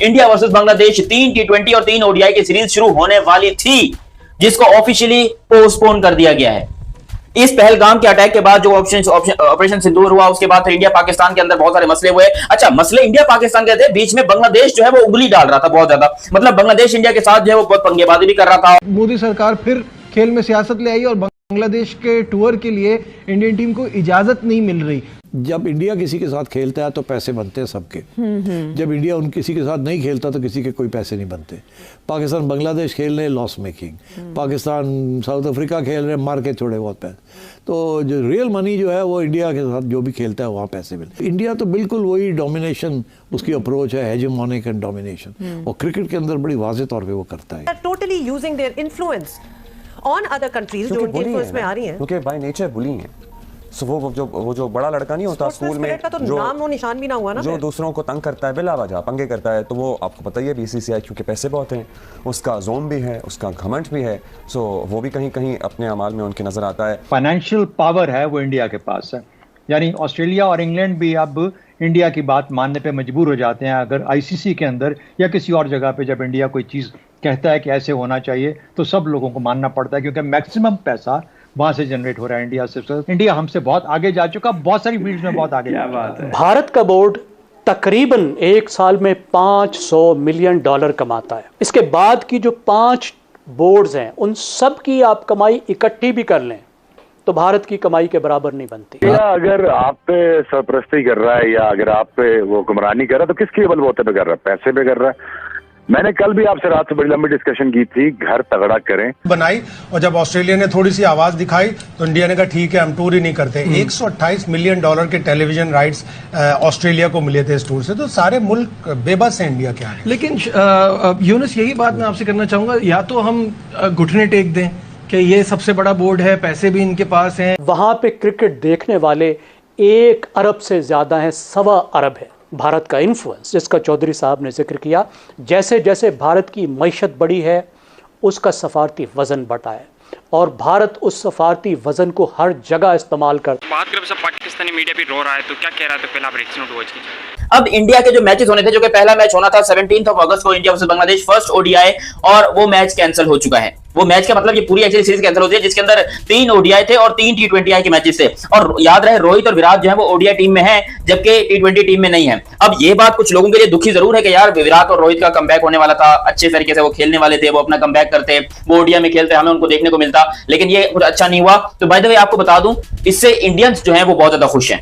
India versus Bangladesh 3 T20 और 3 ODI की series शुरू होने वाली थी, जिसको ऑफिशियली पोस्टपोन कर दिया गया है। इस पहलगाम के अटैक के बाद जो ऑपरेशन सिंदूर हुआ, उसके बाद फिर इंडिया पाकिस्तान के अंदर बहुत सारे मसले हुए। अच्छा, मसले इंडिया पाकिस्तान के थे, बीच में बांग्लादेश जो है वो उंगली डाल रहा था बहुत ज्यादा, मतलब बांग्लादेश इंडिया के साथ जो है वो बहुत पंगेबाजी भी कर रहा था। मोदी सरकार फिर खेल में सियासत ले आई और बांग्लादेश के टूर के लिए इंडियन टीम को इजाजत नहीं मिल रही। जब इंडिया किसी के साथ खेलता है तो पैसे बनते हैं सबके। जब इंडिया किसी के साथ नहीं खेलता तो किसी के कोई पैसे नहीं बनते। पाकिस्तान बांग्लादेश खेल रहे loss making, Pakistan south Africa खेल रहे मार के थोड़े बहुत पैसे। तो जो रियल मनी जो है वो इंडिया के साथ जो भी खेलता है वहाँ पैसे मिलते। इंडिया तो बिल्कुल वही डोमिनेशन उसकी अप्रोच है, हेजेमोनिक एंड डोमिनेशन, और क्रिकेट के अंदर बड़ी वाज़ेह तौर पर वो करता है। Totally using their influence on other countries जो उनके इन्फ्लुएंस में आ रही हैं, क्योंकि बाय नेचर बुली हैं। सो वो जो बड़ा लड़का नहीं होता स्कूल में का तो नाम और निशान भी ना हुआ ना, जो दूसरों को तंग करता है, बिला वजह पंगे करता है, तो वो आपको पता ही है बीसीसीआई क्योंकि पैसे बहुत हैं, उसका जोम भी है, उसका घमंड भी है, सो वो भी कहीं कहीं अपने अमाल में उनकी नजर आता है। फाइनेंशियल पावर है वो इंडिया के पास है, यानी ऑस्ट्रेलिया और इंग्लैंड भी अब इंडिया की बात मानने पे मजबूर हो जाते हैं। अगर आईसीसी के अंदर या किसी और जगह पे जब इंडिया कोई चीज़ कहता है कि ऐसे होना चाहिए तो सब लोगों को मानना पड़ता है, क्योंकि मैक्सिमम पैसा वहां से जनरेट हो रहा है इंडिया से। इंडिया हमसे बहुत आगे जा चुका, बहुत सारी फील्ड्स में बहुत आगे। क्या बात है। भारत का बोर्ड तकरीबन एक साल में $500 मिलियन कमाता है। इसके बाद की जो 5 बोर्ड्स हैं उन सब की आप कमाई इकट्ठी भी कर लें तो भारत की कमाई के बराबर नहीं बनती। या अगर आप पे सरपरस्ती कर रहा है या अगर आप पे वो गुमरानी कर रहा है तो किसके बलबूते पे कर रहा है? पैसे पे कर रहा है। मैंने कल भी आपसे रात से बड़ी लंबी डिस्कशन की थी, घर तगड़ा करें बनाई, और जब ऑस्ट्रेलिया ने थोड़ी सी आवाज दिखाई तो इंडिया ने कहा ठीक है हम टूर ही नहीं करते। $128 मिलियन के टेलीविजन राइट्स ऑस्ट्रेलिया को मिले थे इस टूर से, तो सारे मुल्क बेबस हैं इंडिया के आगे। लेकिन यूनुस यही बात मैं आपसे करना चाहूंगा, या तो हम घुटने टेक दें कि ये सबसे बड़ा बोर्ड है, पैसे भी इनके पास हैं। वहाँ पे क्रिकेट देखने वाले 1 अरब से ज़्यादा हैं, 1.25 अरब है। भारत का इन्फ्लुएंस जिसका चौधरी साहब ने जिक्र किया, जैसे जैसे भारत की मईशत बढ़ी है उसका सफारती वज़न बढ़ा है और भारत उस सफारती वज़न को हर जगह इस्तेमाल कर। बात करें सब पाकिस्तानी मीडिया भी रो रहा है, तो क्या कह रहा है? तो पहला आप रिएक्शन वॉच कीजिए। अब इंडिया के जो मैचेस होने थे, जो कि पहला मैच होना था 17 अगस्त को India versus Bangladesh first ODI, और वो मैच कैंसिल हो चुका है। वो मैच का मतलब ये पूरी एक्चुअली सीरीज कैंसिल होती है, जिसके अंदर 3 ओडीआई थे और 3 T20 के मैचेस थे। और याद रहे रोहित और विराट जो है वो ओडीआई टीम में है जबकि T20 टीम में नहीं है। अब ये बात कुछ लोगों के लिए दुखी जरूर है कि यार विराट और रोहित का कमबैक होने वाला था, अच्छे तरीके से वो खेलने वाले थे, वो अपना कमबैक करते, वो ओडीआई में खेलते, हमें उनको देखने को मिलता, लेकिन ये कुछ अच्छा नहीं हुआ। तो बाय द वे आपको बता दूं, इससे इंडियंस जो है वो बहुत ज्यादा खुश हैं।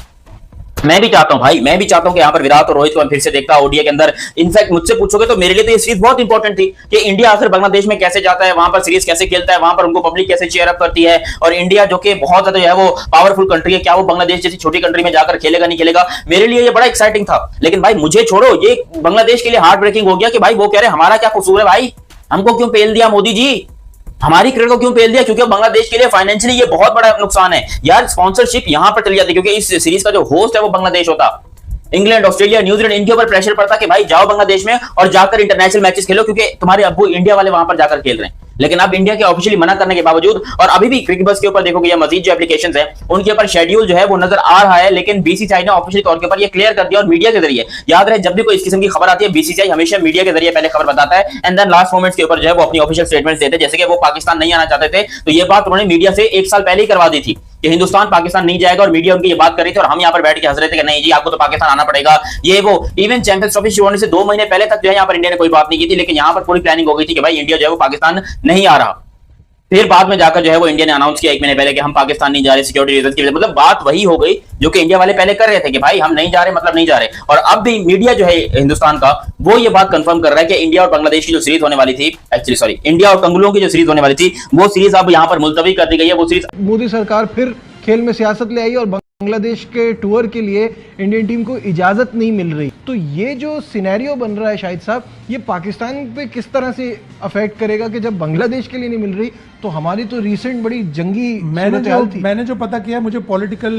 मैं भी चाहता हूं भाई, मैं भी चाहता हूं कि यहाँ पर विराट और रोहित को फिर से देखता ओडीआई के अंदर। इनफैक्ट मुझसे पूछोगे तो मेरे लिए तो ये सीरीज बहुत इंपॉर्टेंट थी कि इंडिया आखिर बांग्लादेश में कैसे जाता है, वहां पर सीरीज कैसे खेलता है, वहां पर उनको पब्लिक कैसे चेयर अप करती है, और इंडिया जो कि बहुत ज्यादा जो है वो पावरफुल कंट्री है, क्या वो बांग्लादेश जैसी छोटी कंट्री में जाकर खेलेगा नहीं खेलेगा। मेरे लिए ये बड़ा एक्साइटिंग था। लेकिन भाई मुझे छोड़ो, ये बांग्लादेश के लिए हार्ट ब्रेकिंग हो गया कि भाई वो कह रहे हमारा क्या कसूर है भाई, हमको क्यों पेल दिया मोदी जी, हमारी क्रिकेट को क्यों पेल दिया? क्योंकि बांग्लादेश के लिए फाइनेंशियली ये बहुत बड़ा नुकसान है यार। स्पॉन्सरशिप यहां पर चली जाती, क्योंकि इस सीरीज का जो होस्ट है वो बांग्लादेश होता। इंग्लैंड, ऑस्ट्रेलिया, न्यूजीलैंड, इनके ऊपर प्रेशर पड़ता कि भाई जाओ बांग्लादेश में और जाकर इंटरनेशनल मैचेस खेलो, क्योंकि तुम्हारे अब्बू इंडिया वाले वहां पर जाकर खेल रहे हैं। लेकिन अब इंडिया के ऑफिशियली मना करने के बावजूद, और अभी भी क्रिकेट बस के ऊपर देखोगे या मजीद जो एप्लीकेशंस हैं उनके ऊपर शेड्यूल जो है वो नजर आ रहा है, लेकिन बीसीसीआई ने ऑफिशियल तौर के ऊपर ये क्लियर कर दिया और मीडिया के जरिए। याद रहे जब भी कोई इस किस्म की खबर आती है, बीसीसीआई हमेशा मीडिया के जरिए पहले खबर बताता है एंड देन लास्ट मोमेंट्स के ऊपर जो है वो अपनी ऑफिशियल स्टेटमेंट्स देते हैं। जैसे कि वो पाकिस्तान नहीं आना चाहते थे, तो ये बात उन्होंने मीडिया से 1 साल पहले ही करवा दी थी कि हिंदुस्तान पाकिस्तान नहीं जाएगा, और मीडिया उनकी ये बात कर रही थी और हम यहाँ पर बैठ के हंस रहे थे कि नहीं जी आपको तो पाकिस्तान आना पड़ेगा, ये वो। इवन चैंपियंस ट्रॉफी शुरू होने से 2 महीने पहले तक जो है यहाँ पर इंडिया ने कोई बात नहीं की थी, लेकिन यहाँ पर पूरी प्लानिंग हो गई थी कि भाई इंडिया जो है वो पाकिस्तान नहीं आ रहा। फिर बाद में जाकर जो है वो इंडिया ने अनाउंस किया 1 महीने पहले कि हम पाकिस्तान नहीं जा रहे सिक्योरिटी रीजन की वजह। मतलब बात वही हो गई जो कि इंडिया वाले पहले कर रहे थे कि भाई हम नहीं जा रहे, मतलब नहीं जा रहे। और अब भी मीडिया जो है हिंदुस्तान का वो ये बात कंफर्म कर रहा है कि इंडिया और बांग्लादेश की जो सीरीज होने वाली थी, एक्चुअली सॉरी, इंडिया और कंगुलों की जो सीरीज होने वाली थी वो सीरीज अब यहाँ पर मुलतवी कर दी गई है। वो सीरीज मोदी सरकार फिर खेल में सियासत ले आई और बांग्लादेश के टूर के लिए इंडियन टीम को इजाजत नहीं मिल रही। तो ये जो सिनेरियो बन रहा है शाहिद साहब, ये पाकिस्तान पे किस तरह से अफेक्ट करेगा कि जब बांग्लादेश के लिए नहीं मिल रही तो हमारी तो रिसेंट बड़ी जंगी मैंने जो पता किया, मुझे पॉलिटिकल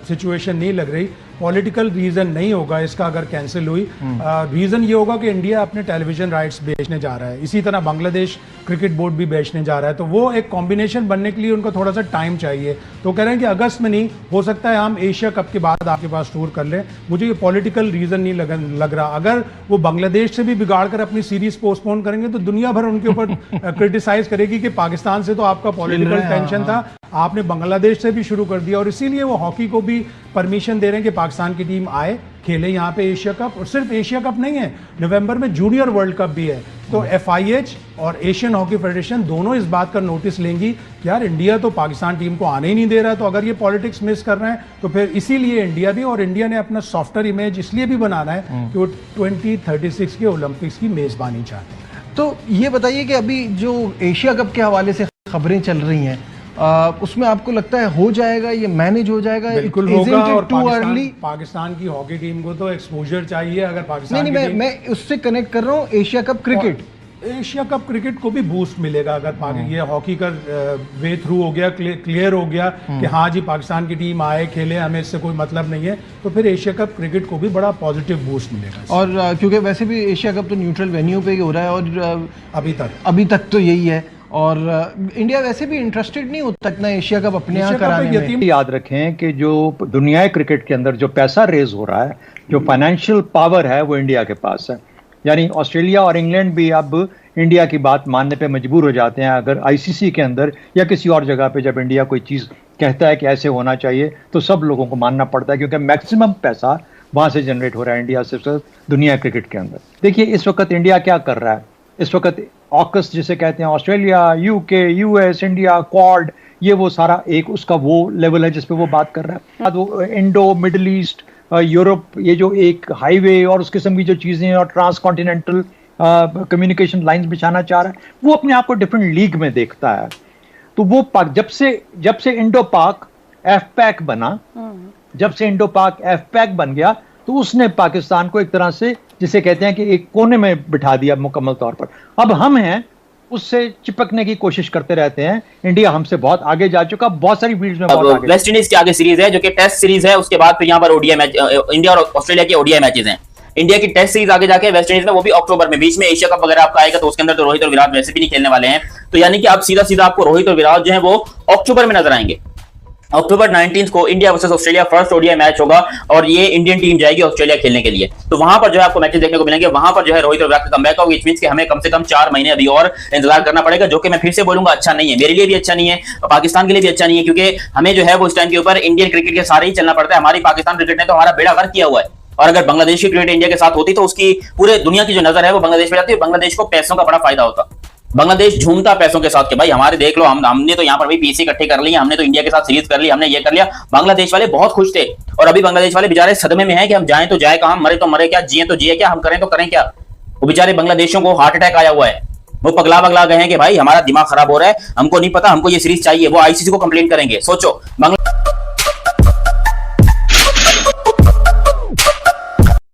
सिचुएशन नहीं लग रही। पॉलिटिकल रीजन नहीं होगा इसका अगर कैंसिल हुई। रीजन ये होगा कि इंडिया अपने टेलीविजन राइट्स बेचने जा रहा है, इसी तरह बांग्लादेश क्रिकेट बोर्ड भी बेचने जा रहा है, तो वो एक कॉम्बिनेशन बनने के लिए उनको थोड़ा सा टाइम चाहिए। तो कह रहे हैं कि अगस्त में नहीं हो सकता है, हम एशिया कप के बाद आपके पास टूर कर लें। मुझे ये पॉलिटिकल रीजन नहीं लग रहा। अगर वो बांग्लादेश से भी बिगाड़ कर अपनी सीरीज पोस्टपोन करेंगे तो दुनिया भर उनके ऊपर क्रिटिसाइज करेगी कि पाकिस्तान से तो आपका पॉलिटिकल टेंशन था, आपने बांग्लादेश से भी शुरू कर दिया। और इसीलिए वो हॉकी को भी परमिशन दे रहे हैं कि पाकिस्तान की टीम आए, खेले यहाँ पे एशिया कप। और सिर्फ एशिया कप नहीं है, नवंबर में जूनियर वर्ल्ड कप भी है। तो FIH और एशियन हॉकी फेडरेशन दोनों इस बात का नोटिस लेंगी कि यार इंडिया तो पाकिस्तान टीम को आने ही नहीं दे रहा। तो अगर ये पॉलिटिक्स मिस कर रहे हैं तो फिर इसीलिए इंडिया भी, और इंडिया ने अपना सॉफ्टवेयर इमेज इसलिए भी बनाना है कि वो 2036 के ओलंपिक्स की मेजबानी चाहते हैं। तो ये बताइए कि अभी जो एशिया कप के हवाले से खबरें चल रही हैं, उसमें आपको लगता है हो जाएगा, ये मैनेज हो जाएगा? बिल्कुल होगा। और पाकिस्तान की हॉकी टीम को तो एक्सपोजर चाहिए। अगर पाकिस्तान नहीं, मैं उससे कनेक्ट कर रहा हूँ Asia cup cricket. Asia cup cricket को भी बूस्ट मिलेगा अगर ये हॉकी का वे थ्रू हो गया, क्लियर हो गया कि हाँ जी पाकिस्तान की टीम आए, खेले, हमें इससे कोई मतलब नहीं है, तो फिर एशिया कप क्रिकेट को भी बड़ा पॉजिटिव बूस्ट मिलेगा। और क्योंकि वैसे भी एशिया कप तो न्यूट्रल वेन्यू पे ही हो रहा है और अभी तक तो यही है। और इंडिया वैसे भी इंटरेस्टेड नहीं होता इतना एशिया कप अपने यहाँ कराने में। याद रखें कि जो दुनिया क्रिकेट के अंदर जो पैसा रेज हो रहा है, जो फाइनेंशियल पावर है, वो इंडिया के पास है। यानी ऑस्ट्रेलिया और इंग्लैंड भी अब इंडिया की बात मानने पे मजबूर हो जाते हैं। अगर ICC के अंदर या किसी और जगह पे जब इंडिया कोई चीज़ कहता है कि ऐसे होना चाहिए तो सब लोगों को मानना पड़ता है, क्योंकि मैक्सिमम पैसा वहाँ से जनरेट हो रहा है इंडिया से दुनिया क्रिकेट के अंदर। देखिए इस वक्त इंडिया क्या कर रहा है, इस वक्त ऑकस जिसे कहते हैं, Australia, UK, US, India, quad, ये वो सारा एक उसका वो लेवल है जिसपे वो बात कर रहा है। वो इंडो, मिडल ईस्ट, यूरोप, ये जो एक हाईवे और उस किस्म की जो चीज़ें हैं और ट्रांस कॉन्टिनेंटल कम्युनिकेशन लाइंस बिछाना चाह रहा है, वो अपने आप को डिफरेंट लीग में देखता है। तो वो जब से इंडो पाक FPAC बना, जब से इंडो पाक FPAC बन गया तो उसने पाकिस्तान को एक तरह से जिसे कहते हैं कि एक कोने में बिठा दिया मुकम्मल तौर पर। अब हम हैं उससे चिपकने की कोशिश करते रहते हैं। इंडिया हमसे बहुत आगे जा चुका, बहुत सारी फील्ड्स में बहुत आगे। वेस्ट इंडीज की आगे सीरीज है जो कि टेस्ट सीरीज है, उसके बाद फिर यहाँ पर ODI मैच, इंडिया और ऑस्ट्रेलिया के ODI मैचेस हैं। इंडिया की टेस्ट सीरीज आगे जाके वेस्ट इंडीज में, वो भी अक्टूबर में। बीच में एशिया कप वगैरह आपका आएगा तो उसके अंदर तो रोहित और विराट वैसे भी नहीं खेलने वाले हैं। तो यानी कि अब सीधा सीधा आपको रोहित और विराट जो है वो अक्टूबर में नजर आएंगे। अक्टूबर 19 को India versus Australia first ODI match होगा और ये इंडियन टीम जाएगी ऑस्ट्रेलिया खेलने के लिए। तो वहां पर जो है आपको मैचेस देखने को मिलेंगे, वहां पर जो है रोहित और विराट का कमबैक होगा। इट मींस कि हमें कम से कम 4 महीने अभी और इंतजार करना पड़ेगा, जो कि मैं फिर से बोलूंगा अच्छा नहीं है, मेरे लिए भी अच्छा नहीं है, पाकिस्तान के लिए भी अच्छा नहीं है, क्योंकि हमें जो है वो इस टाइम के ऊपर इंडियन क्रिकेट के सारे ही चलना पड़ता है। हमारी पाकिस्तान क्रिकेट ने तो हमारा बेड़ा गर्क किया हुआ है, और अगर बांग्लादेश की क्रिकेट इंडिया के साथ होती तो उसकी पूरे दुनिया की जो नजर है वो बांग्लादेश पे जाती है। बांग्लादेश को पैसों का बड़ा फायदा होता, बांग्लादेश झूमता पैसों के साथ कि भाई हमारे देख लो, हमने तो यहाँ पर भी PC इकट्ठे कर ली, हमने तो इंडिया के साथ सीरीज कर ली, हमने ये कर लिया। बांग्लादेश वाले बहुत खुश थे, और अभी बांग्लादेश वाले बेचारे सदमे में हैं कि हम जाएं तो जाए कहां, मरे तो मरे क्या, जिए तो जिए क्या, हम करें तो करें क्या। वो बेचारे बांग्लादेशियों को हार्ट अटैक आया हुआ है, वो पगला गए हैं कि भाई हमारा दिमाग खराब हो रहा है, हमको नहीं पता, हमको ये सीरीज चाहिए। वो ICC को कंप्लेंट करेंगे, सोचो।